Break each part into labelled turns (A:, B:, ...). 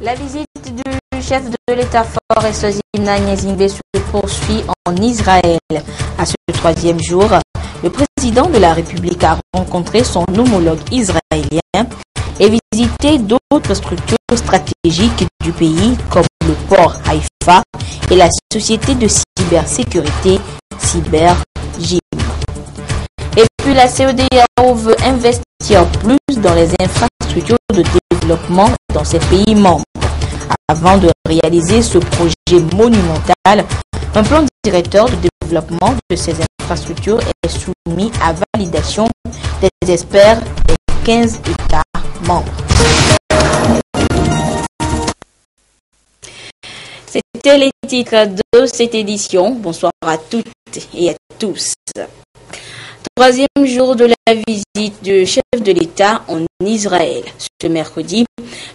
A: La visite du chef de l'État Faure Eswazina Gnassingbé se poursuit en Israël. À ce troisième jour, le président de la République a rencontré son homologue israélien et visité d'autres structures stratégiques du pays comme le port Haïfa et la société de cybersécurité CyberGym. Et puis la CEDEAO veut investir plus dans les infrastructures de développement dans ses pays membres. Avant de réaliser ce projet monumental, un plan directeur de développement de ces infrastructures est soumis à validation des experts des 15 États membres. C'était les titres de cette édition. Bonsoir à toutes et à tous. Troisième jour de la visite du chef de l'État en Israël. Ce mercredi,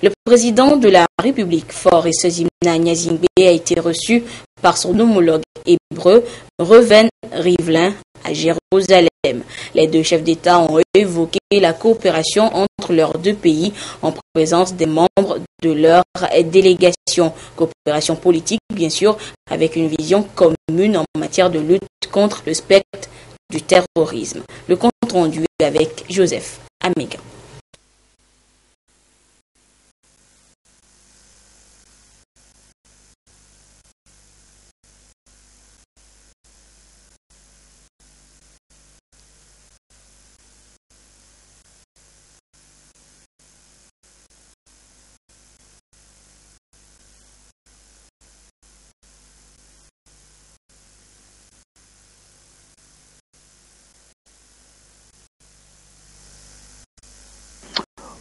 A: le président de la République Faure Eswazina Gnassingbé a été reçu par son homologue hébreu Reuven Rivlin à Jérusalem. Les deux chefs d'État ont évoqué la coopération entre leurs deux pays en présence des membres de leur délégation. Coopération politique, bien sûr, avec une vision commune en matière de lutte contre le spectre du terrorisme. Le compte rendu avec Joseph Améga.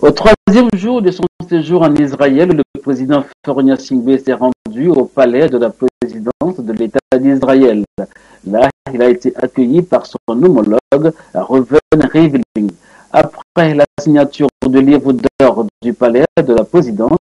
B: Au troisième jour de son séjour en Israël, le président Faure Gnassingbé s'est rendu au palais de la présidence de l'État d'Israël. Là, il a été accueilli par son homologue, Reuven Rivlin. Après la signature du livre d'or du palais de la présidence,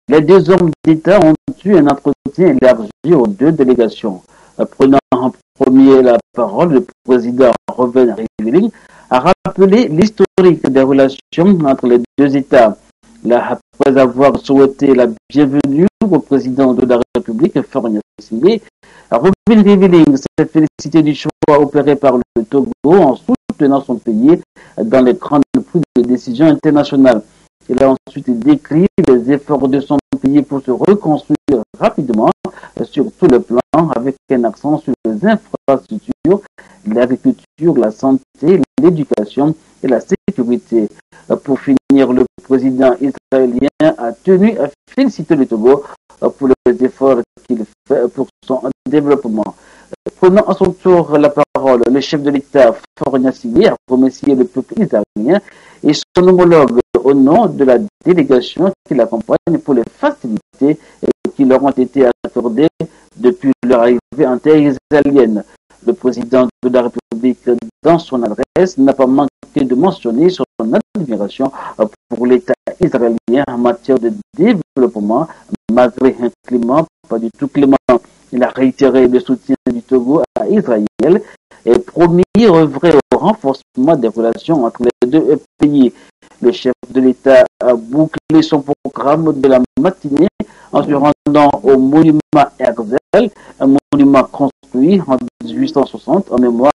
B: les deux hommes d'État ont eu un entretien élargi aux deux délégations. Prenant en premier la parole, le président Reuven Rivlin a rappelé l'historique des relations entre les deux États. Là, après avoir souhaité la bienvenue au président de la République, Faure Gnassingbé, Reuven Rivlin s'est félicité du choix opéré par le Togo en soutenant son pays dans les grandes prises de décision internationales. Il a ensuite décrit les efforts de son pays pour se reconstruire rapidement sur tout le plan, avec un accent sur les infrastructures, l'agriculture, la santé, l'éducation et la sécurité. Pour finir, le président israélien a tenu à féliciter le Togo pour les efforts qu'il fait pour son développement. Prenant à son tour la parole, le chef de l'État, Faure Gnassingbé, a remercié le peuple israélien et son homologue au nom de la délégation qui l'accompagne pour les facilités qui leur ont été accordées depuis leur arrivée en terre israélienne. Le président de la République, dans son adresse, n'a pas manqué de mentionner son admiration pour l'État israélien en matière de développement, malgré un climat pas du tout clément. Il a réitéré le soutien du Togo à Israël et promis œuvrer au renforcement des relations entre les deux pays. Le chef de l'État a bouclé son programme de la matinée en se rendant au monument Herzl, un monument construit en 1860 en mémoire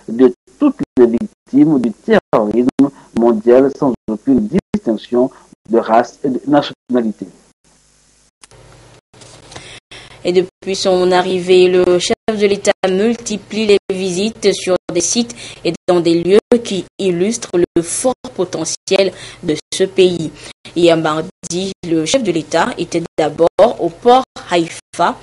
B: de toutes les victimes du terrorisme mondial sans aucune distinction de race et de nationalité.
A: Et depuis son arrivée, le chef de l'État multiplie les visites sur des sites et dans des lieux qui illustrent le fort potentiel de ce pays. Hier mardi, le chef de l'État était d'abord au port Haïfa,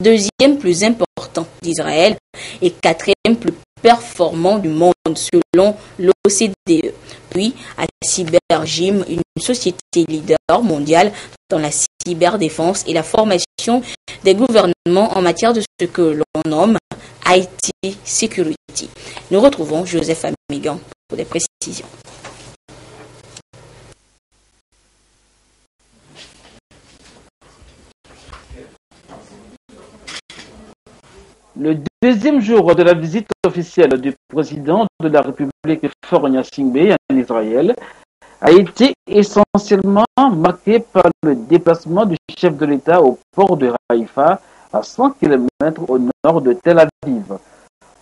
A: deuxième plus important d'Israël et quatrième plus performant du monde selon l'OCDE. Puis à CyberGym, une société leader mondiale dans la cyberdéfense et la formation des gouvernements en matière de ce que l'on nomme IT Security. Nous retrouvons Joseph Amigan pour des précisions.
B: Le deuxième jour de la visite officielle du président de la République Faure Gnassingbé en Israël a été essentiellement marquée par le déplacement du chef de l'État au port de Haïfa, à 100 km au nord de Tel Aviv.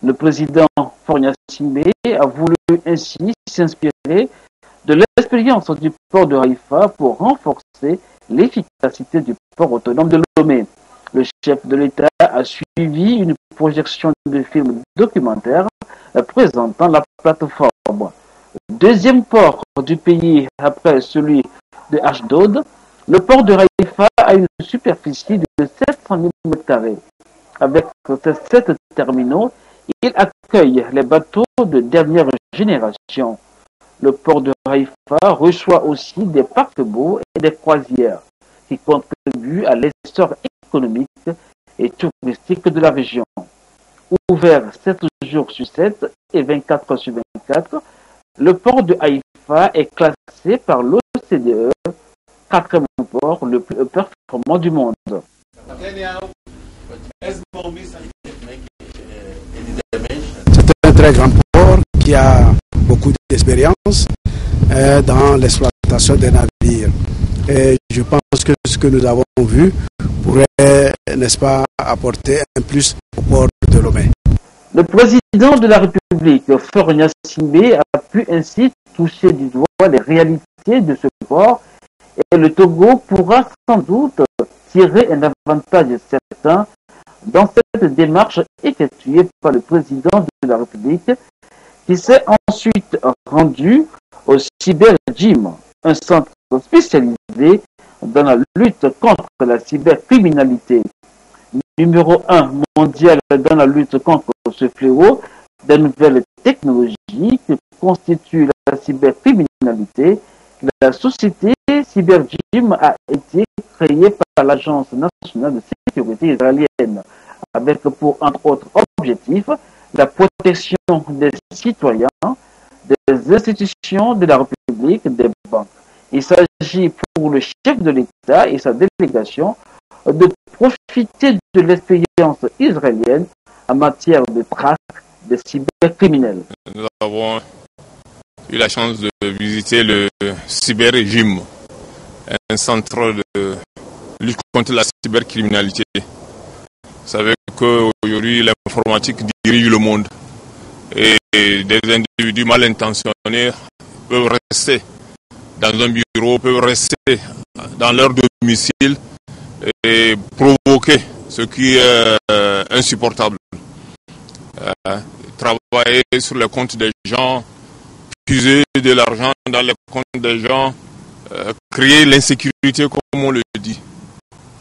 B: Le président Faure Gnassingbé a voulu ainsi s'inspirer de l'expérience du port de Haïfa pour renforcer l'efficacité du port autonome de Lomé. Le chef de l'État a suivi une projection de film documentaire présentant la plateforme. Deuxième port du pays après celui de Ashdod, le port de Haïfa a une superficie de 700 000 m². Avec ces 7 terminaux, il accueille les bateaux de dernière génération. Le port de Haïfa reçoit aussi des paquebots et des croisières qui contribuent à l'essor économique et touristique de la région. Ouvert 7 jours sur 7 et 24 heures sur 24, le port de Haïfa est classé par l'OCDE, 4e port le plus performant du monde.
C: C'est un très grand port qui a beaucoup d'expérience dans l'exploitation des navires. Et je pense que ce que nous avons vu pourrait, n'est-ce pas, apporter un plus au port de Lomé.
B: Le président de la République, Faure Gnassingbé, a pu ainsi toucher du doigt les réalités de ce port et le Togo pourra sans doute tirer un avantage certain dans cette démarche effectuée par le président de la République qui s'est ensuite rendu au CyberGym, un centre spécialisé dans la lutte contre la cybercriminalité. Numéro 1 mondial dans la lutte contre ce fléau, des nouvelles technologies qui constituent la cybercriminalité. La société CyberGym a été créée par l'Agence nationale de sécurité israélienne, avec pour entre autres objectifs la protection des citoyens, des institutions de la République, des banques. Il s'agit pour le chef de l'État et sa délégation de profiter de l'expérience israélienne en matière de traque des cybercriminels.
D: Nous avons eu la chance de visiter le CyberGym, un centre de lutte contre la cybercriminalité. Vous savez qu'aujourd'hui l'informatique dirige le monde et des individus mal intentionnés peuvent rester dans un bureau, peuvent rester dans leur domicile et provoquer ce qui est insupportable. Travailler sur les comptes des gens, puiser de l'argent dans les comptes des gens, créer l'insécurité comme on le dit.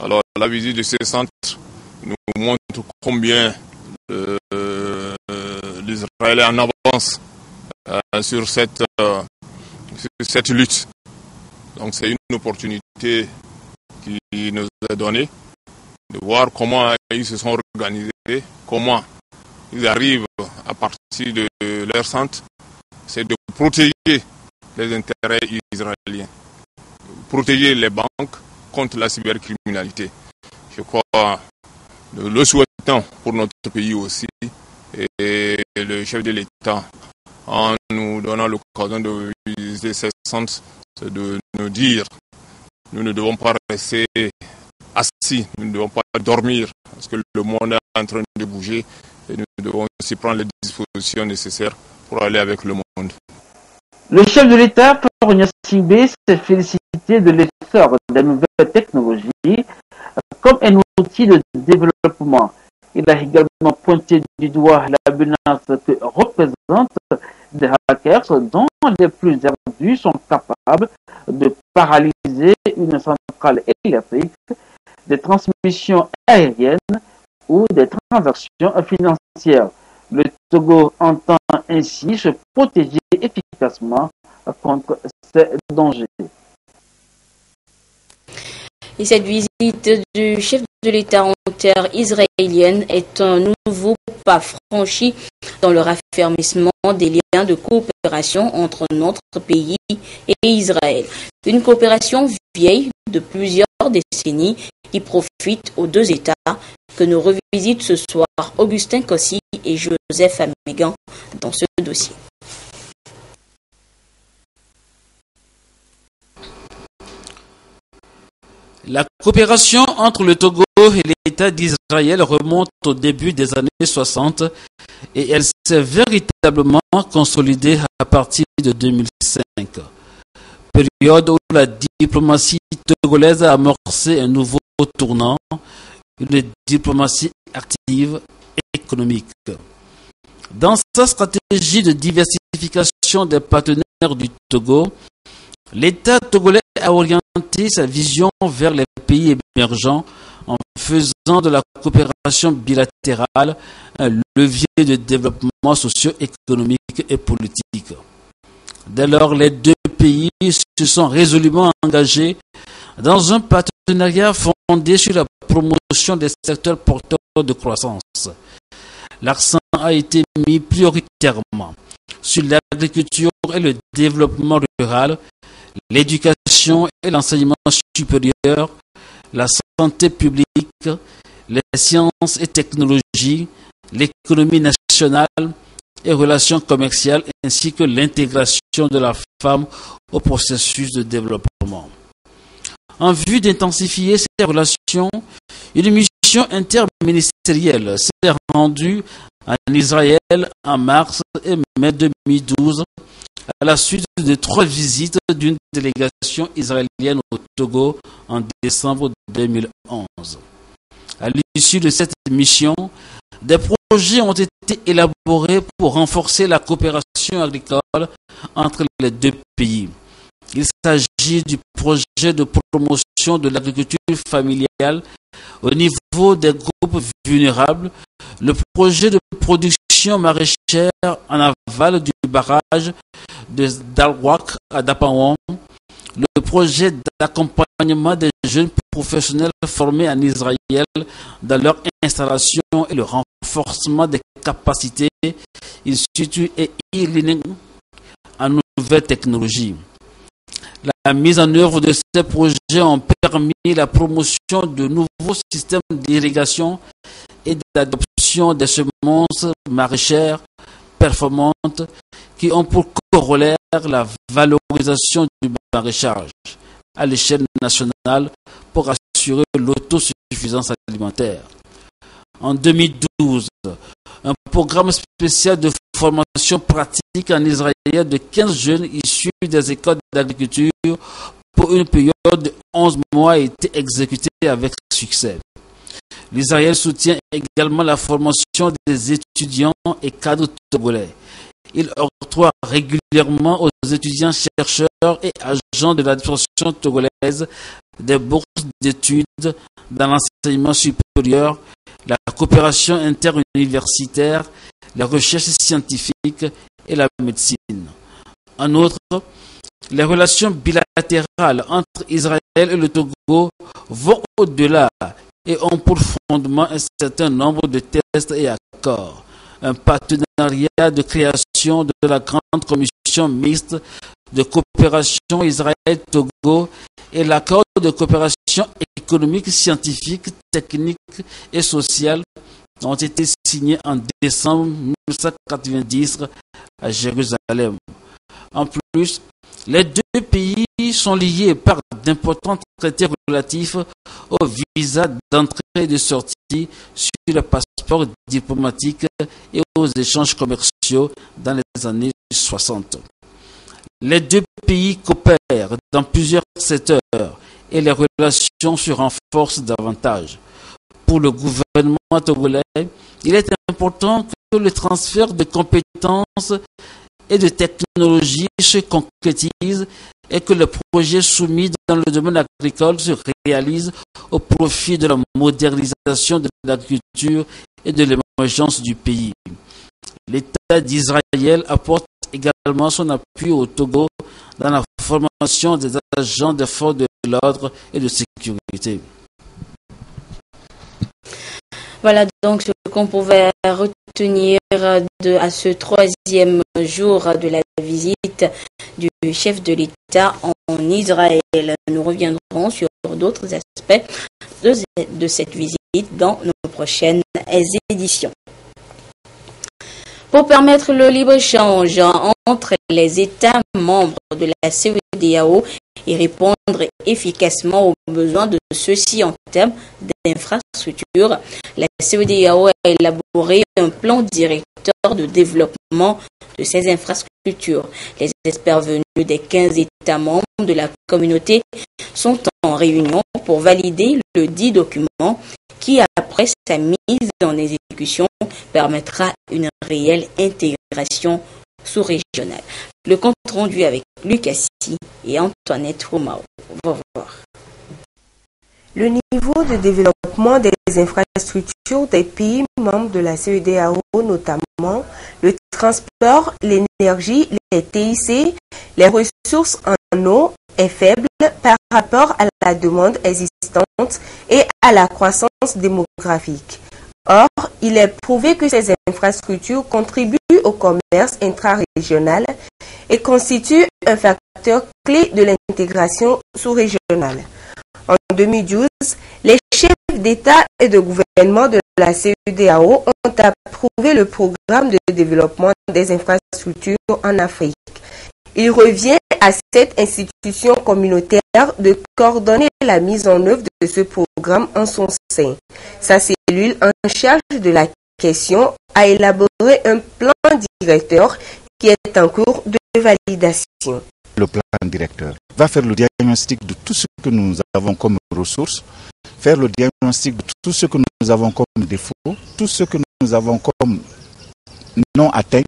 D: Alors la visite de ces centres nous montre combien l'Israël est en avance sur cette lutte. Donc c'est une opportunité qui nous est donnée de voir comment ils se sont organisés, comment ils arrivent à partir de leur centre, c'est de protéger les intérêts israéliens, protéger les banques contre la cybercriminalité. Je crois nous le souhaitons pour notre pays aussi, et le chef de l'État, en nous donnant l'occasion de visiter ces centres, c'est de nous dire nous ne devons pas rester assis, nous ne devons pas dormir, parce que le monde est en train de bouger et nous devons aussi prendre les dispositions nécessaires pour aller avec le monde.
B: Le chef de l'État, Faure Gnassingbé, s'est félicité de l'essor des nouvelles technologies comme un outil de développement. Il a également pointé du doigt la menace que représentent des hackers dont les plus ardus sont capables de paralyser une centrale électrique, des transmissions aériennes ou des transactions financières. Le Togo entend ainsi se protéger efficacement contre ces dangers.
A: Et cette visite du chef de l'État en terre israélienne est un nouveau pas franchi dans le raffermissement des liens de coopération entre notre pays et Israël. Une coopération vieille de plusieurs décennies qui profite aux deux États que nous revisitent ce soir Augustin Kossi et Joseph Amégan dans ce dossier.
E: La coopération entre le Togo et l'État d'Israël remonte au début des années 60 et elle s'est véritablement consolidée à partir de 2005. Période où la diplomatie togolaise a amorcé un nouveau tournant, une diplomatie active et économique. Dans sa stratégie de diversification des partenaires du Togo, l'État togolais a orienté sa vision vers les pays émergents en faisant de la coopération bilatérale un levier de développement socio-économique et politique. Dès lors, les deux pays se sont résolument engagés dans un partenariat fondé sur la promotion des secteurs porteurs de croissance. L'accent a été mis prioritairement sur l'agriculture et le développement rural, l'éducation et l'enseignement supérieur, la santé publique, les sciences et technologies, l'économie nationale et relations commerciales, ainsi que l'intégration de la femme au processus de développement. En vue d'intensifier ces relations, une mission interministérielle s'est rendue en Israël en mars et mai 2012 à la suite de 3 visites d'une délégation israélienne au Togo en décembre 2011. À l'issue de cette mission, des projets ont été élaborés pour renforcer la coopération agricole entre les deux pays. Il s'agit du projet de promotion de l'agriculture familiale au niveau des groupes vulnérables, le projet de production maraîchère en aval du barrage de Dalwak à Dapawon, le projet d'accompagnement des jeunes professionnels formés en Israël dans leur installation et le renforcement des capacités instituts et e-learning en nouvelles technologies. La mise en œuvre de ces projets ont permis la promotion de nouveaux systèmes d'irrigation et d'adoption des semences maraîchères performantes qui ont pour corollaire la valorisation du maraîchage à l'échelle nationale pour assurer l'autosuffisance alimentaire. En 2012, un programme spécial de formation pratique en Israël de 15 jeunes issus des écoles d'agriculture pour une période de 11 mois a été exécuté avec succès. L'Israël soutient également la formation des étudiants et cadres togolais. Il octroie régulièrement aux étudiants, chercheurs et agents de l'administration togolaise des bourses d'études dans l'enseignement supérieur, la coopération interuniversitaire, la recherche scientifique et la médecine. En outre, les relations bilatérales entre Israël et le Togo vont au-delà et ont pour fondement un certain nombre de tests et accords. Un partenariat de création de la Grande Commission mixte de coopération Israël-Togo et l'accord de coopération économique, scientifique, technique et sociale ont été signés en décembre 1990 à Jérusalem. En plus, les deux pays sont liés par d'importants traités relatifs aux visas d'entrée et de sortie sur le passeport diplomatique et aux échanges commerciaux dans les années 60. Les deux pays coopèrent dans plusieurs secteurs et les relations se renforcent davantage. Pour le gouvernement togolais, il est important que le transfert de compétences et de technologies se concrétise et que les projets soumis dans le domaine agricole se réalisent au profit de la modernisation de l'agriculture et de l'émergence du pays. L'État d'Israël apporte également son appui au Togo dans la formation des agents des forces de l'ordre et de sécurité.
A: Voilà donc ce qu'on pouvait retenir à ce 3e jour de la visite du chef de l'État en Israël. Nous reviendrons sur d'autres aspects de cette visite dans nos prochaines éditions. Pour permettre le libre-échange entre les États membres de la CEI, CEDEAO et répondre efficacement aux besoins de ceux-ci en termes d'infrastructures. La CEDEAO a élaboré un plan directeur de développement de ces infrastructures. Les experts venus des 15 États membres de la communauté sont en réunion pour valider le dit document qui, après sa mise en exécution, permettra une réelle intégration sous-régionale. Le compte rendu avec Lucassi et Antoinette Romao. Au revoir.
F: Le niveau de développement des infrastructures des pays membres de la CEDEAO, notamment le transport, l'énergie, les TIC, les ressources en eau, est faible par rapport à la demande existante et à la croissance démographique. Or, il est prouvé que ces infrastructures contribuent au commerce intra-régional et constituent un facteur clé de l'intégration sous-régionale. En 2012, les chefs d'État et de gouvernement de la CEDEAO ont approuvé le programme de développement des infrastructures en Afrique. Il revient à cette institution communautaire de coordonner la mise en œuvre de ce programme en son sein. Sa cellule en charge de la question a élaboré un plan directeur qui est en cours de validation.
G: Le plan directeur va faire le diagnostic de tout ce que nous avons comme ressources, faire le diagnostic de tout ce que nous avons comme défauts, tout ce que nous avons comme non atteint,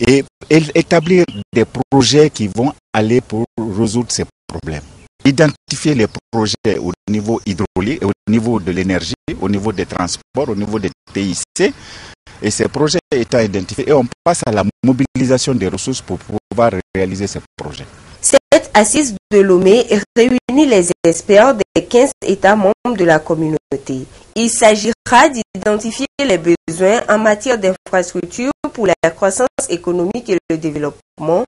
G: et établir des projets qui vont aller pour résoudre ces problèmes. Identifier les projets au niveau hydraulique, au niveau de l'énergie, au niveau des transports, au niveau des TIC, et ces projets étant identifiés, et on passe à la mobilisation des ressources pour pouvoir réaliser ces projets.
F: Cette assise de Lomé réunit les experts des 15 États membres de la communauté. Il s'agira d'identifier les besoins en matière d'infrastructures pour la croissance économique et le développement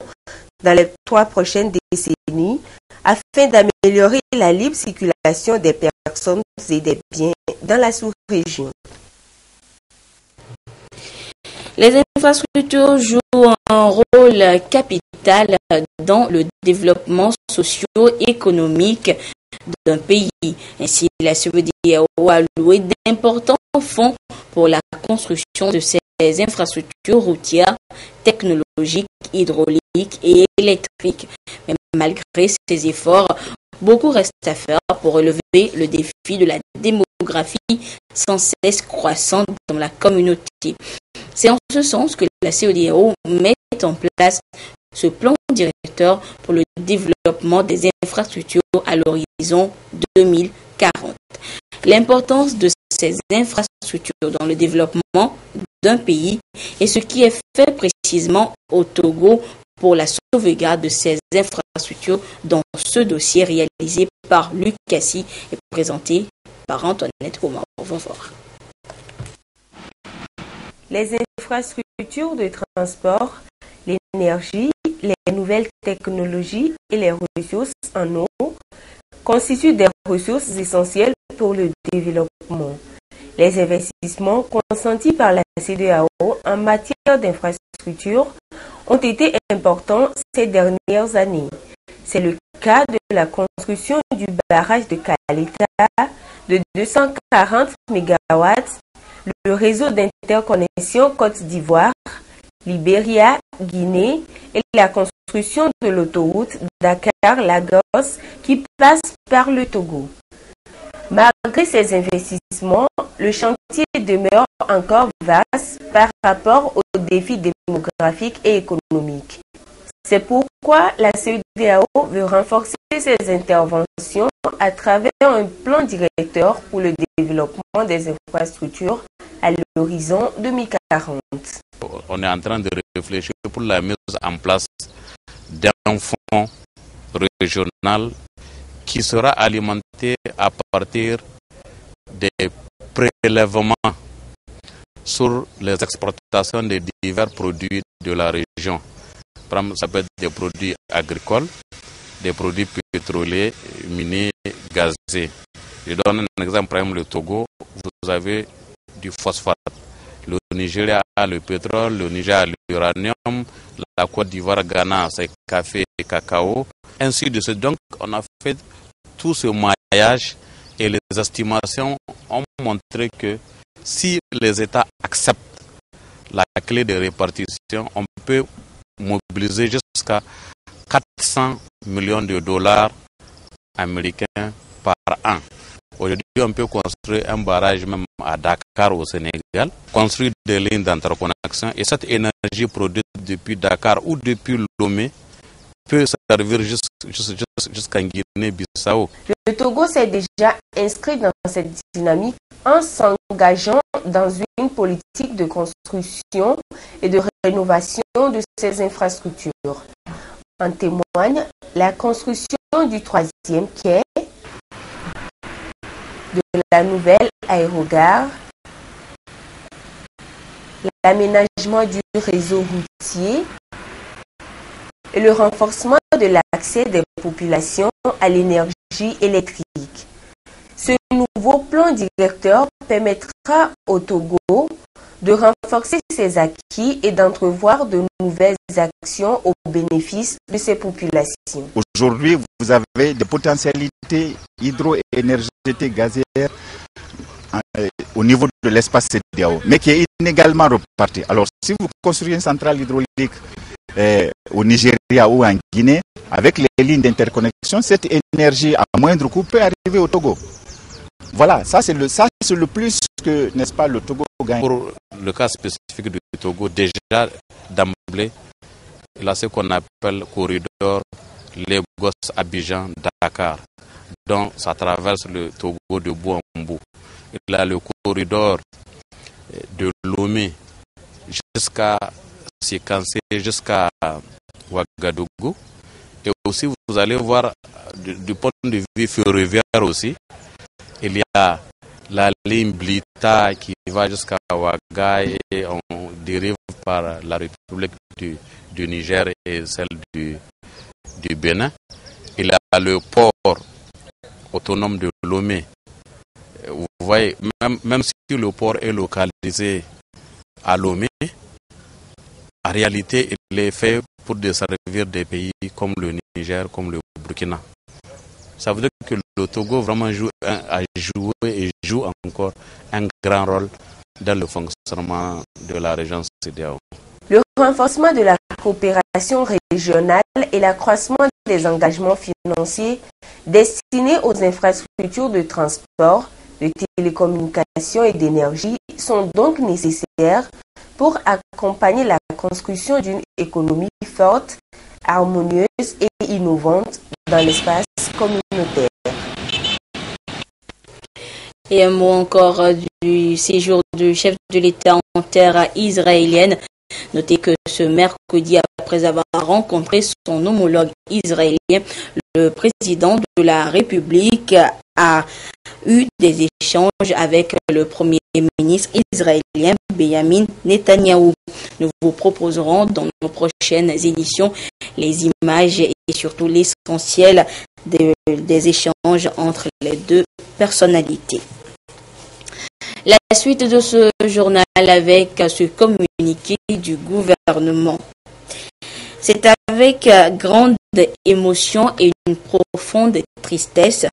F: dans les 3 prochaines décennies afin d'améliorer la libre circulation des personnes et des biens dans la sous-région.
A: Les infrastructures jouent un rôle capital dans le développement socio-économique d'un pays. Ainsi, la CEDEAO a alloué d'importants fonds pour la construction de ces infrastructures routières, technologiques, hydrauliques et électriques. Mais malgré ces efforts, beaucoup reste à faire pour relever le défi de la démographie sans cesse croissante dans la communauté. C'est en ce sens que la CEDEAO met en place ce plan directeur pour le développement des infrastructures à l'horizon 2040. L'importance de ces infrastructures dans le développement d'un pays est ce qui est fait précisément au Togo pour la sauvegarde de ces infrastructures dans ce dossier réalisé par Lucassi et présenté par Antoinette Romao. Au revoir.
F: Les infrastructures de transport, l'énergie, les nouvelles technologies et les ressources en eau constituent des ressources essentielles pour le développement. Les investissements consentis par la CEDEAO en matière d'infrastructures ont été importants ces dernières années. C'est le cas de la construction du barrage de Kaleta de 240 MW, le réseau d'interconnexion Côte d'Ivoire, Libéria, Guinée et la construction de l'autoroute Dakar-Lagos qui passe par le Togo. Malgré ces investissements, le chantier demeure encore vaste par rapport aux défis démographiques et économiques. C'est pourquoi la CEDEAO veut renforcer ses interventions à travers un plan directeur pour le développement des infrastructures à l'horizon 2040.
H: On est en train de réfléchir pour la mise en place d'un fonds régional qui sera alimenté à partir des prélèvements sur les exportations des divers produits de la région. Par exemple, ça peut être des produits agricoles, des produits pétroliers, miniers, gazés. Je donne un exemple, par exemple le Togo, vous avez du phosphate. Le Nigeria a le pétrole, le Niger a l'uranium, la Côte d'Ivoire, Ghana, c'est café et cacao, ainsi de suite. Donc, on a fait tout ce maillage et les estimations ont montré que si les États acceptent la clé de répartition, on peut mobiliser jusqu'à 400 millions de dollars américains par an. Aujourd'hui, on peut construire un barrage même à Dakar au Sénégal, construire des lignes d'interconnexion et cette énergie produite depuis Dakar ou depuis Lomé peut servir jusqu'à Guinée-Bissau.
F: Le Togo s'est déjà inscrit dans cette dynamique en s'engageant dans une politique de construction et de rénovation de ses infrastructures. En témoigne la construction du 3e quai, de la nouvelle aérogare, l'aménagement du réseau routier et le renforcement de l'accès des populations à l'énergie électrique. Ce nouveau plan directeur permettra au Togo de renforcer ses acquis et d'entrevoir de nouvelles actions au bénéfice de ses populations.
G: Aujourd'hui, vous avez des potentialités hydroénergétiques gazières au niveau de l'espace CEDEAO, mais qui est inégalement reparti. Alors, si vous construisez une centrale hydraulique au Nigeria ou en Guinée, avec les lignes d'interconnexion, cette énergie à moindre coût peut arriver au Togo. Voilà, ça c'est le plus que, n'est-ce pas, le Togo gagne.
H: Pour le cas spécifique du Togo, déjà d'emblée, il a ce qu'on appelle corridor Lagos-Abidjan-Dakar. Donc ça traverse le Togo de bout en bout. Il a le corridor de Lomé jusqu'à Sikansé, jusqu'à Ouagadougou. Et aussi vous allez voir du point de vue ferroviaire aussi, il y a la ligne Blita qui va jusqu'à Ouaga et on dérive par la République du Niger et celle du Bénin. Il y a le port autonome de Lomé. Vous voyez, même si le port est localisé à Lomé, en réalité, il est fait pour desservir des pays comme le Niger, comme le Burkina. Ça veut dire que le Togo vraiment a joué et joue encore un grand rôle dans le fonctionnement de la région CEDEAO.
F: Le renforcement de la coopération régionale et l'accroissement des engagements financiers destinés aux infrastructures de transport, de télécommunications et d'énergie sont donc nécessaires pour accompagner la construction d'une économie forte, harmonieuse et innovante dans l'espace communautaire.
A: Et un mot encore du séjour du chef de l'État en terre israélienne. Notez que ce mercredi, après avoir rencontré son homologue israélien, le président de la République a eu des échanges avec le premier ministre israélien Benjamin Netanyahou. Nous vous proposerons dans nos prochaines éditions les images et surtout l'essentiel des échanges entre les deux personnalités. La suite de ce journal avec ce communiqué du gouvernement. C'est avec grande émotion et une profonde tristesse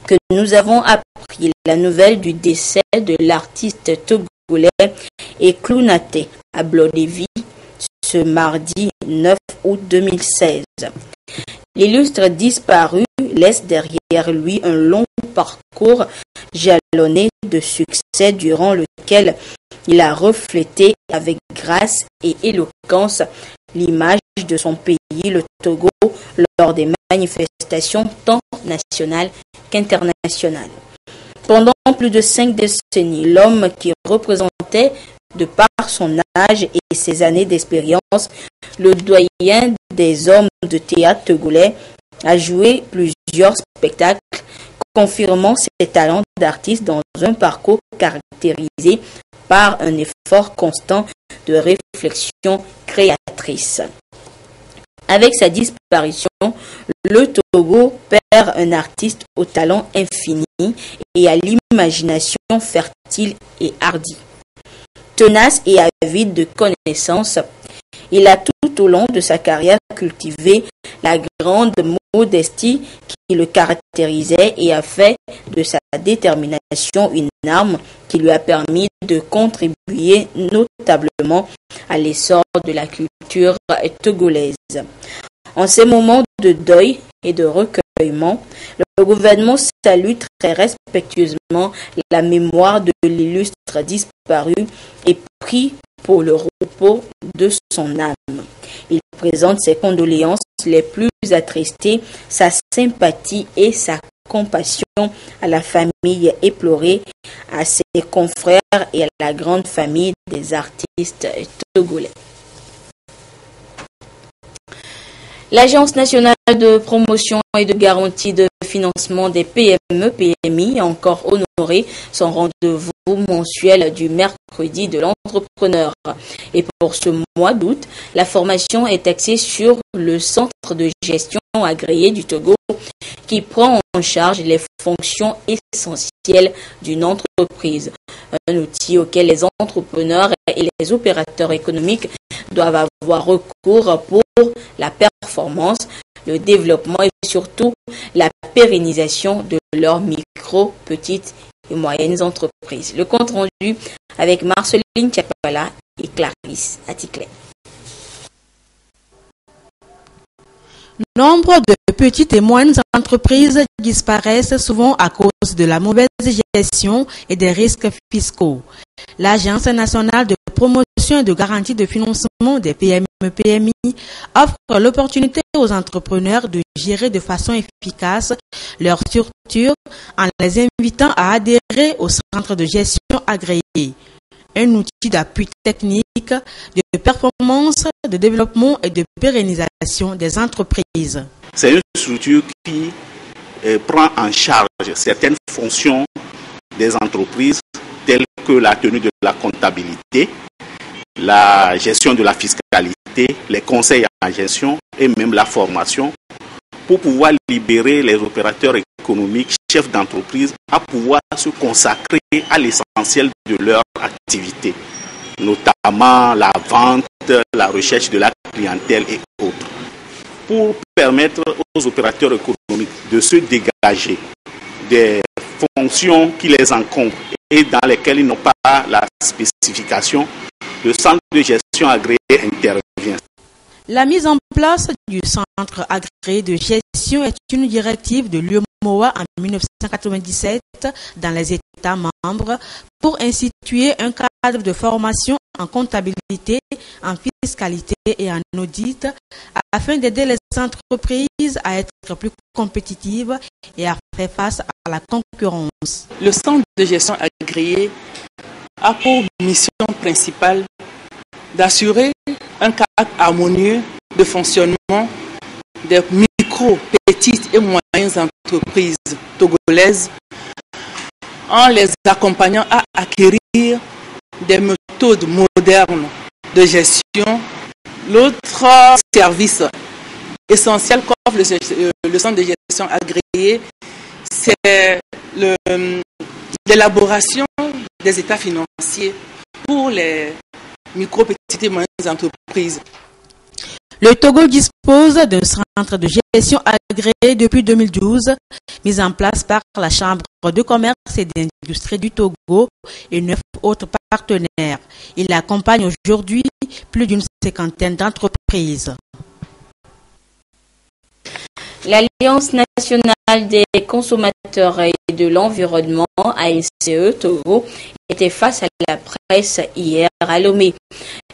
A: que nous avons appris la nouvelle du décès de l'artiste togolais Eklounaté à Blodévi ce mardi 9 août 2016. L'illustre disparu laisse derrière lui un long parcours jalonné de succès durant lequel il a reflété avec grâce et éloquence l'image de son pays, le Togo, lors des manifestations tant nationales qu'internationales. Pendant plus de 5 décennies, l'homme qui représentait, de par son âge et ses années d'expérience, le doyen des hommes de théâtre togolais, a joué plusieurs spectacles, confirmant ses talents d'artiste dans un parcours caractérisé par un effort constant de réflexion créatrice. Avec sa disparition, le Togo perd un artiste au talent infini et à l'imagination fertile et hardie. tenace et avide de connaissances. Il a tout au long de sa carrière cultivé la grande modestie qui le caractérisait et a fait de sa détermination une arme qui lui a permis de contribuer notablement à l'essor de la culture togolaise. En ces moments de deuil et de recueillement, le gouvernement salue très respectueusement la mémoire de l'illustre disparu et prie pour le repos de son âme. Il présente ses condoléances les plus attristées, sa sympathie et sa compassion à la famille éplorée, à ses confrères et à la grande famille des artistes togolais. L'Agence nationale de promotion et de garantie de financement des PME-PMI a encore honoré son rendez-vous mensuel du mercredi de l'entrepreneur. Et pour ce mois d'août, la formation est axée sur le centre de gestion agréé du Togo qui prend en charge les fonctions essentielles d'une entreprise. Un outil auquel les entrepreneurs et les opérateurs économiques doivent avoir recours pour la performance, le développement et surtout la pérennisation de leurs micro, petites et moyennes entreprises. Le compte rendu avec Marceline Tchapala et Clarisse Aticlet.
I: Nombre de petites et moyennes entreprises disparaissent souvent à cause de la mauvaise gestion et des risques fiscaux. L'Agence nationale de promotion et de garantie de financement des PME-PMI offre l'opportunité aux entrepreneurs de gérer de façon efficace leur structure en les invitant à adhérer au centre de gestion agréé. Un outil d'appui technique, de performance, de développement et de pérennisation des entreprises.
J: C'est une structure qui prend en charge certaines fonctions des entreprises telles que la tenue de la comptabilité, la gestion de la fiscalité, les conseils en gestion et même la formation pour pouvoir libérer les opérateurs économiques, chefs d'entreprise, à pouvoir se consacrer à l'essentiel de leur activité, notamment la vente, la recherche de la clientèle et autres, pour permettre aux opérateurs économiques de se dégager des fonctions qui les encombrent et dans lesquelles ils n'ont pas la spécification. Le centre de gestion agréé intervient.
I: La mise en place du centre agréé de gestion est une directive de l'UEMOA en 1997 dans les États membres pour instituer un cadre de formation en comptabilité, en fiscalité et en audit afin d'aider les entreprises à être plus compétitives et à faire face à la concurrence.
K: Le centre de gestion agréé a pour mission principale d'assurer un cadre harmonieux de fonctionnement des micro, petites et moyennes entreprises togolaises en les accompagnant à acquérir des méthodes modernes de gestion. L'autre service essentiel qu'offre le centre de gestion agréé, c'est l'élaboration des états financiers pour les micro, petites et moyennes entreprises.
I: Le Togo dispose d'un centre de gestion agréé depuis 2012, mis en place par la Chambre de commerce et d'industrie du Togo et 9 autres partenaires. Il accompagne aujourd'hui plus d'une cinquantaine d'entreprises.
A: L'Alliance nationale des consommateurs et de l'environnement, ANCE Togo, était face à la presse hier à Lomé.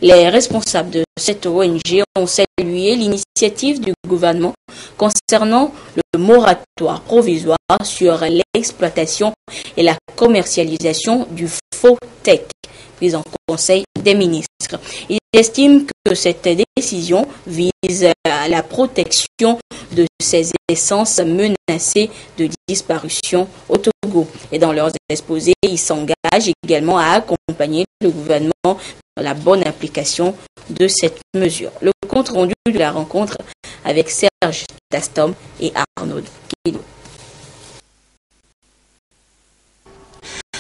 A: Les responsables de cette ONG ont salué l'initiative du gouvernement concernant le moratoire provisoire sur l'exploitation et la commercialisation du faux tech, prise en Conseil des ministres. Ils estiment que cette décision vise à la protection de ces essences menacées de disparition au Togo. Et dans leurs exposés, ils s'engagent également à accompagner le gouvernement dans la bonne application de cette mesure. Le compte rendu de la rencontre avec Serge Dastom et Arnaud Kido.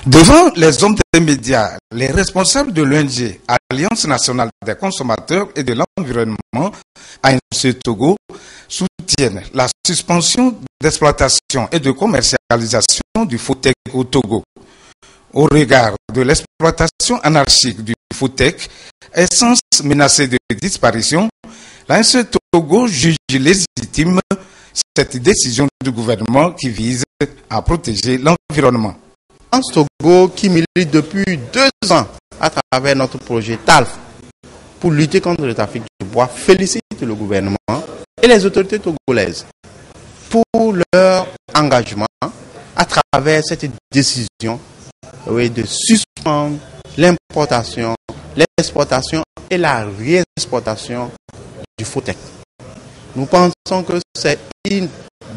L: Devant les hommes des médias, les responsables de l'ONG, Alliance nationale des consommateurs et de l'environnement, ANC Togo, soutiennent la suspension d'exploitation et de commercialisation du FOTEC au Togo. Au regard de l'exploitation anarchique du FOTEC, essence menacée de disparition, l'ANC Togo juge légitime cette décision du gouvernement qui vise à protéger l'environnement.
M: l'Alliance Togo qui milite depuis 2 ans à travers notre projet TALF pour lutter contre le trafic du bois félicite le gouvernement et les autorités togolaises pour leur engagement à travers cette décision de suspendre l'importation, l'exportation et la réexportation du FOTEC. Nous pensons que c'est une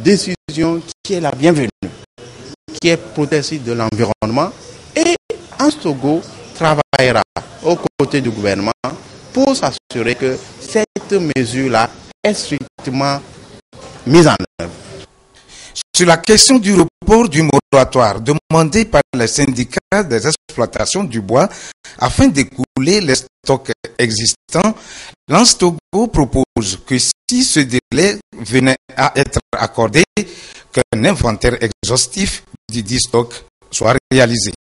M: décision qui est la bienvenue, qui est protectrice de l'environnement, et ANC Togo travaillera aux côtés du gouvernement pour s'assurer que cette mesure-là est strictement mise en œuvre.
L: Sur la question du report du moratoire demandé par les syndicats des exploitations du bois afin d'écouler les stocks existants, l'ANC Togo propose que si ce délai venait à être accordé, qu'un inventaire exhaustif du dit stock soit réalisé.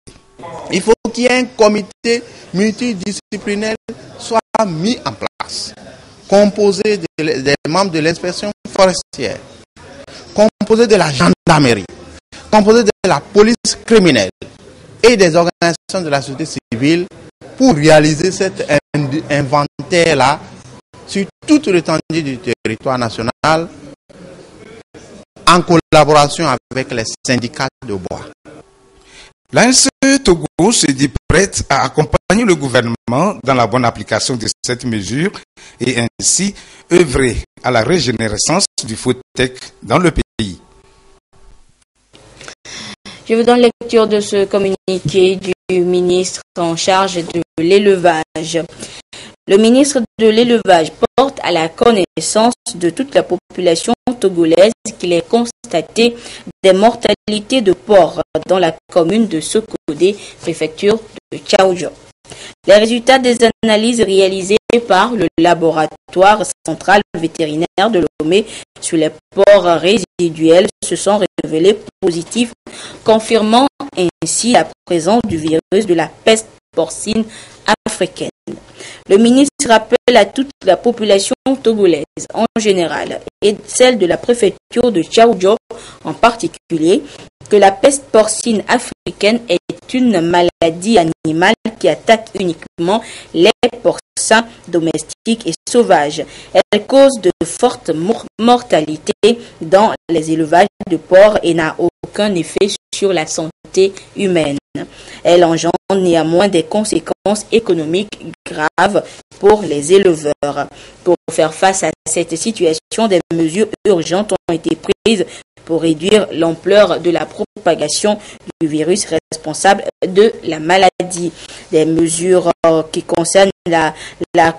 M: Il faut qu'il y ait un comité multidisciplinaire soit mis en place, composé des membres de l'inspection forestière, composé de la gendarmerie, composé de la police criminelle et des organisations de la société civile pour réaliser cet inventaire-là sur toute l'étendue du territoire national en collaboration avec les syndicats de bois.
L: L'ANC Togo se dit prête à accompagner le gouvernement dans la bonne application de cette mesure et ainsi œuvrer à la régénérescence du FOTEC dans le pays.
A: Je vous donne lecture de ce communiqué du ministre en charge de l'élevage. Le ministre de l'élevage porte à la connaissance de toute la population togolaise qu'il est constaté des mortalités de porcs dans la commune de Sokodé, préfecture de Tchaoudjo. Les résultats des analyses réalisées par le laboratoire central vétérinaire de Lomé sur les porcs résiduels se sont révélés positifs, confirmant ainsi la présence du virus de la peste porcine africaine. Le ministre rappelle à toute la population togolaise en général et celle de la préfecture de Tchaoudjo en particulier que la peste porcine africaine est une maladie animale qui attaque uniquement les porcins domestiques et sauvages. Elle cause de fortes mortalités dans les élevages de porcs et n'a aucun effet sur la santé humaine. Elle engendre néanmoins des conséquences économiques graves pour les éleveurs. Pour faire face à cette situation, des mesures urgentes ont été prises pour réduire l'ampleur de la propagation du virus responsable de la maladie. Des mesures qui concernent la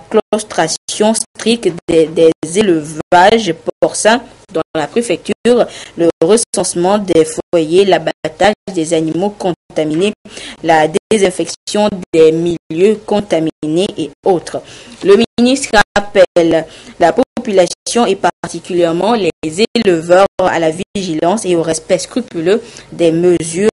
A: claustration stricte des élevages porcins dans la préfecture, le recensement des foyers, l'abattage des animaux contaminés, la désinfection des milieux contaminés et autres. Le ministre rappelle la population et particulièrement les éleveurs à la vigilance et au respect scrupuleux des mesures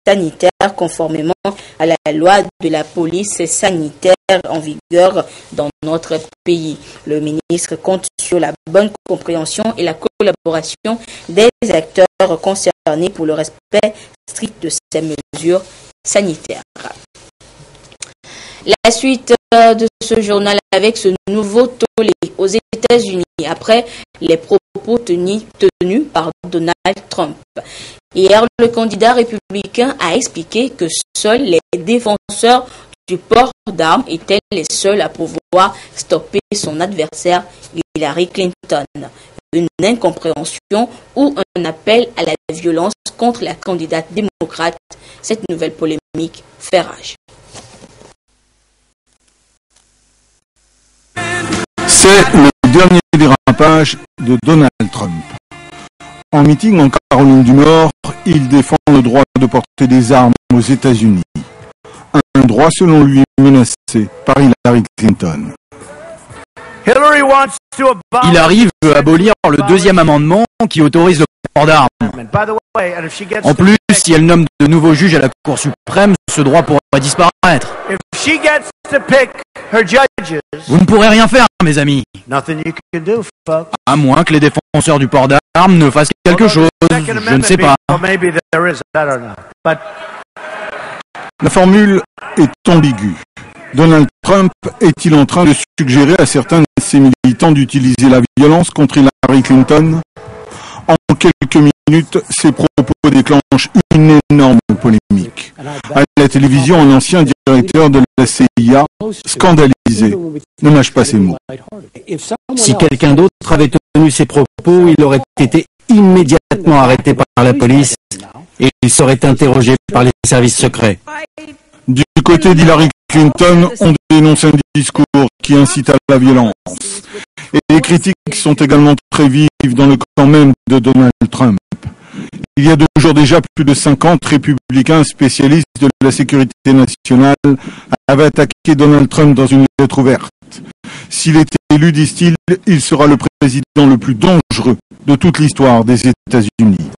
A: sanitaires conformément à la loi de la police sanitaire en vigueur dans notre pays. Le ministre compte sur la bonne compréhension et la collaboration des acteurs concernés pour le respect strict de ces mesures sanitaires. La suite de ce journal avec ce nouveau tollé aux États-Unis après les propos tenus par Donald Trump. Hier, le candidat républicain a expliqué que seuls les défenseurs du port d'armes étaient les seuls à pouvoir stopper son adversaire Hillary Clinton. Une incompréhension ou un appel à la violence contre la candidate démocrate. Cette nouvelle polémique fait rage.
N: C'est le dernier dérapage de Donald Trump. En meeting en Caroline du Nord, il défend le droit de porter des armes aux États-Unis. Un droit selon lui menacé par Hillary Clinton.
O: Il arrive à abolir le deuxième amendement qui autorise le port d'armes. En plus, si elle nomme de nouveaux juges à la Cour suprême, ce droit pourrait disparaître. Vous ne pourrez rien faire, mes amis. À moins que les défenseurs du port d'armes ne fassent quelque chose. Je ne sais pas.
N: La formule est ambiguë. Donald Trump est-il en train de suggérer à certains de ses militants d'utiliser la violence contre Hillary Clinton? En quelques minutes, ces propos déclenchent une énorme polémique. À la télévision, un ancien directeur de la CIA, scandalisé, ne mâche pas ses mots.
P: Si quelqu'un d'autre avait tenu ces propos, il aurait été immédiatement arrêté par la police et il serait interrogé par les services secrets.
N: Du côté d'Hillary Clinton, on dénonce un discours qui incite à la violence. Et les critiques sont également très vives dans le camp même de Donald Trump. Il y a 2 jours déjà, plus de 50 républicains spécialistes de la sécurité nationale avaient attaqué Donald Trump dans une lettre ouverte. S'il est élu, disent-ils, il sera le président le plus dangereux de toute l'histoire des États-Unis.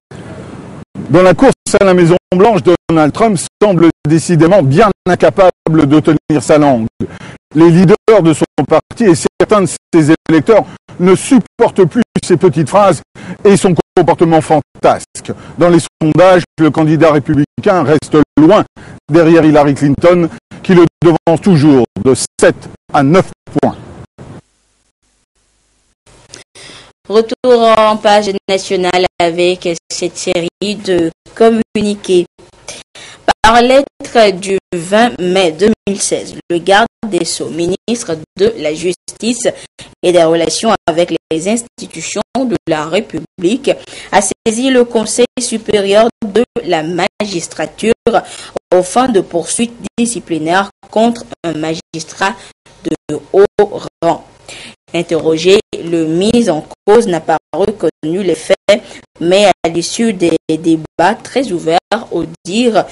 N: Dans la course à la Maison-Blanche, Donald Trump semble décidément bien incapable de tenir sa langue. Les leaders de son parti et certains de ses électeurs ne supportent plus ses petites phrases et son comportement fantasque. Dans les sondages, le candidat républicain reste loin derrière Hillary Clinton, qui le devance toujours de 7 à 9 points.
A: Retour en page nationale avec cette série de communiqués. Par lettre du 20 mai 2016, le garde des Sceaux, ministre de la Justice et des Relations avec les institutions de la République, a saisi le Conseil supérieur de la magistrature aux fins de poursuites disciplinaires contre un magistrat de haut rang. Interrogé, le mis en cause n'a pas reconnu les faits, mais à l'issue des débats très ouverts au dire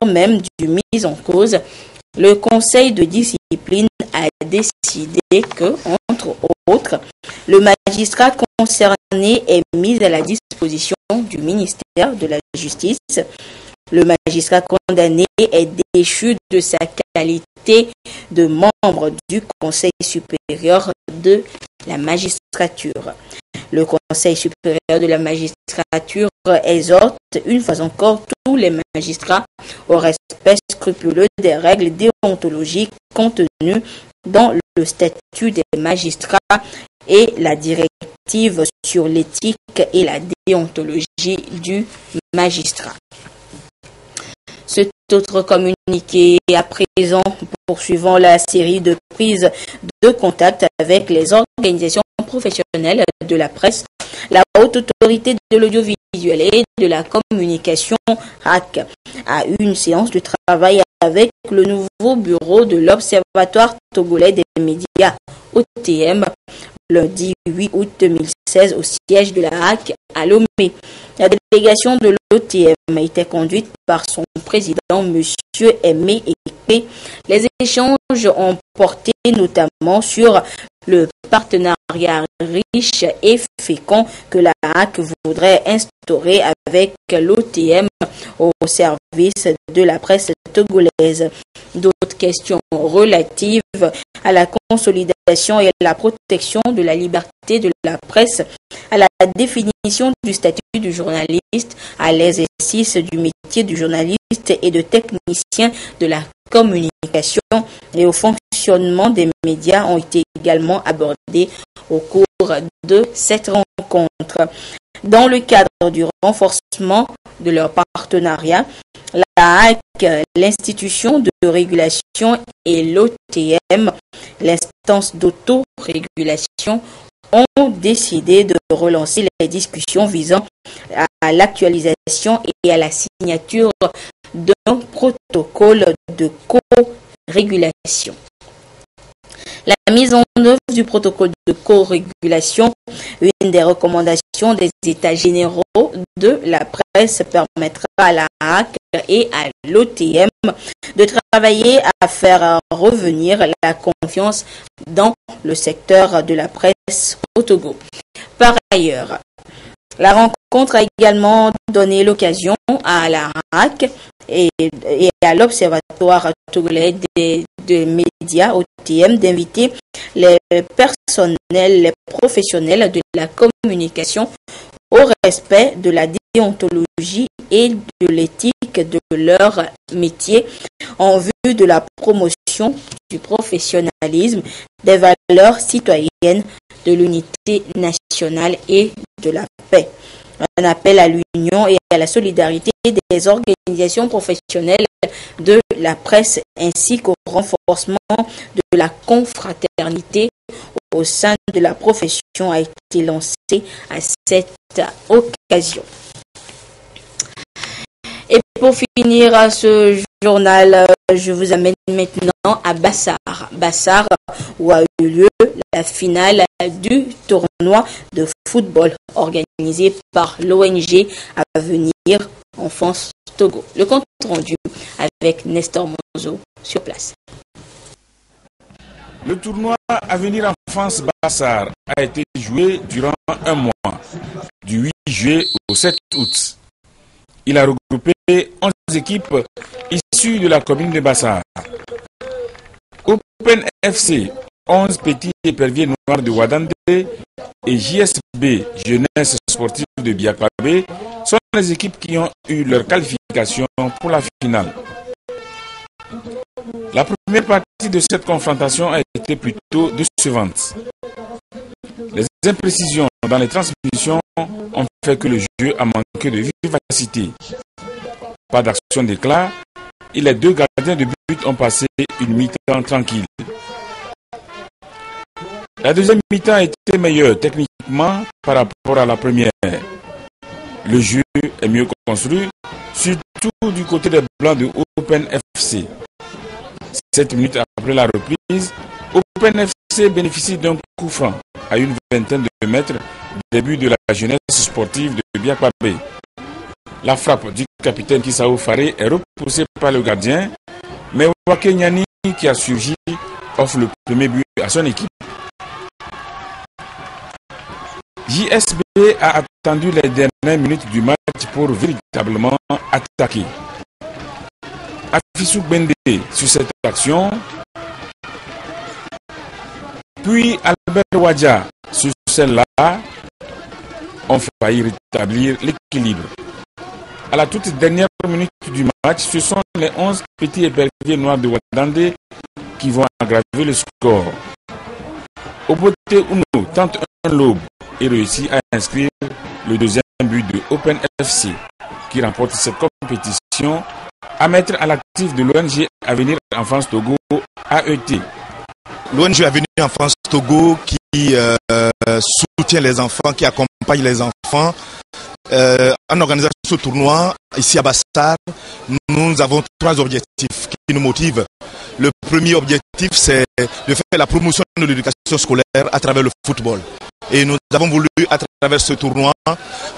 A: même du mis en cause, le Conseil de discipline a décidé que, entre autres, le magistrat concerné est mis à la disposition du ministère de la Justice. Le magistrat condamné est déchu de sa qualité de membre du Conseil supérieur de la magistrature. Le Conseil supérieur de la magistrature exhorte une fois encore tous les magistrats au respect scrupuleux des règles déontologiques contenues dans le statut des magistrats et la directive sur l'éthique et la déontologie du magistrat. Cet autre communiqué à présent, poursuivant la série de prises de contact avec les organisations professionnelles de la presse, la Haute Autorité de l'Audiovisuel et de la Communication HAC a eu une séance de travail avec le nouveau bureau de l'Observatoire togolais des médias OTM lundi 8 août 2016 au siège de la HAC à Lomé. La délégation de l'OTM était conduite par son président, M. Aimé Ekpe. Les échanges ont porté notamment sur le partenariat riche et fécond que la HAC voudrait instaurer avec l'OTM au service de la presse togolaise. D'autres questions relatives à la consolidation et à la protection de la liberté de la presse, à la définition du statut du journaliste, à l'exercice du métier du journaliste et de technicien de la communication et au fonctionnement des médias ont été également abordés au cours de cette rencontre. Dans le cadre du renforcement de leur partenariat, la HAC, l'institution de régulation et l'OTM, l'instance d'autorégulation, ont décidé de relancer les discussions visant à l'actualisation et à la signature d'un protocole de co-régulation. La mise en œuvre du protocole de co-régulation, une des recommandations des États généraux de la presse, permettra à la HAC et à l'OTM de travailler à faire revenir la confiance dans le secteur de la presse au Togo. Par ailleurs, la rencontre a également donné l'occasion à la HAC et à l'Observatoire togolais des médias OTM d'inviter les personnels, les professionnels de la communication au respect de la déontologie et de l'éthique de leur métier en vue de la promotion du professionnalisme, des valeurs citoyennes, de l'unité nationale et de la paix. Un appel à l'union et à la solidarité des organisations professionnelles de la presse ainsi qu'au renforcement de la confraternité au sein de la profession a été lancé à cette occasion. Et pour finir ce journal, je vous amène maintenant à Bassar. Bassar, où a eu lieu la finale du tournoi de football organisé par l'ONG Avenir Enfance Togo. Le compte rendu avec Nestor Monzo sur place.
Q: Le tournoi Avenir Enfance Bassar a été joué durant un mois, du 8 juillet au 7 août. Il a regroupé 11 équipes issues de la commune de Bassar. Open FC, 11 petits éperviers noirs de Wadande et JSB, Jeunesse Sportive de Biakabé, sont les équipes qui ont eu leur qualification pour la finale. La première partie de cette confrontation a été plutôt décevante. Les imprécisions dans les transmissions ont fait que le jeu a manqué de vivacité. Pas d'action d'éclat et les deux gardiens de but ont passé une mi-temps tranquille. La deuxième mi-temps a été meilleure techniquement par rapport à la première. Le jeu est mieux construit, surtout du côté des Blancs de Open FC. 7 minutes après la reprise, Open FC bénéficie d'un coup franc à une vingtaine de mètres du début de la jeunesse sportive de Biakabé. La frappe du capitaine Kisao Faré est repoussée par le gardien, mais Wakenyani, qui a surgi, offre le premier but à son équipe. JSB a attendu les dernières minutes du match pour véritablement attaquer. Afissou Bende sur cette action, puis Albert Wadja sur celle-là ont failli rétablir l'équilibre. À la toute dernière minute du match, ce sont les 11 petits éperviers noirs de Wadande qui vont aggraver le score. Obote Uno tente un lobe et réussit à inscrire le deuxième but de Open FC qui remporte cette compétition à mettre à l'actif de l'ONG Avenir Enfance Togo AET.
R: L'ONG Avenir Enfance Togo qui soutient les enfants, qui accompagne les enfants. En organisant ce tournoi ici à Bassar, nous avons 3 objectifs qui nous motivent. Le premier objectif, c'est de faire la promotion de l'éducation scolaire à travers le football. Et nous avons voulu, à travers ce tournoi,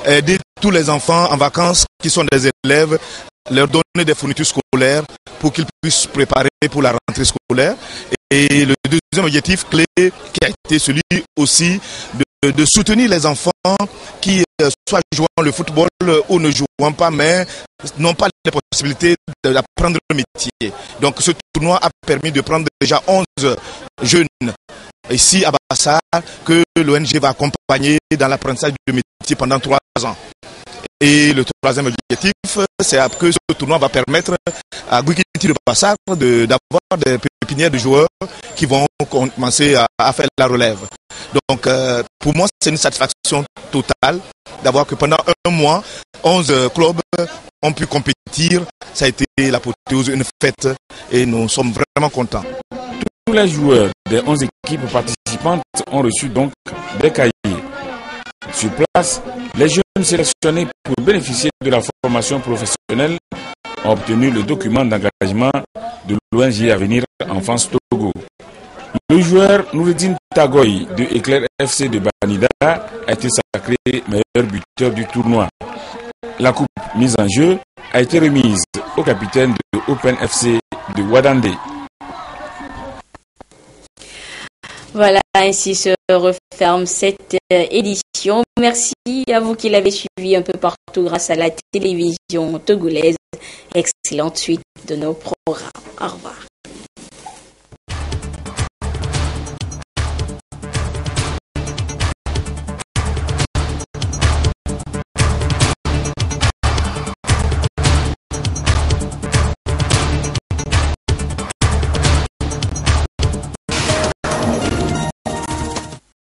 R: aider tous les enfants en vacances qui sont des élèves, leur donner des fournitures scolaires pour qu'ils puissent préparer pour la rentrée scolaire. Et le deuxième objectif clé, qui a été celui aussi de soutenir les enfants qui soit jouant le football ou ne jouant pas, mais n'ont pas les possibilités d'apprendre le métier. Donc ce tournoi a permis de prendre déjà 11 jeunes ici à Bassar que l'ONG va accompagner dans l'apprentissage du métier pendant 3 ans. Et le troisième objectif, c'est que ce tournoi va permettre à Guikiti de Bassar d'avoir des pépinières de joueurs qui vont commencer à faire la relève. Donc pour moi, c'est une satisfaction totale d'avoir que pendant un mois, 11 clubs ont pu compétir. Ça a été l'apothéose, une fête et nous sommes vraiment contents.
Q: Tous les joueurs des 11 équipes participantes ont reçu donc des cahiers. Sur place, les jeunes sélectionnés pour bénéficier de la formation professionnelle ont obtenu le document d'engagement de l'ONG Avenir Enfance Togo. Le joueur Noureddine Tagoy de Éclair FC de Banida a été sacré meilleur buteur du tournoi. La coupe mise en jeu a été remise au capitaine de Open FC de Wadandé.
A: Voilà, ainsi se referme cette édition. Merci à vous qui l'avez suivi un peu partout grâce à la télévision togolaise. Excellente suite de nos programmes. Au revoir.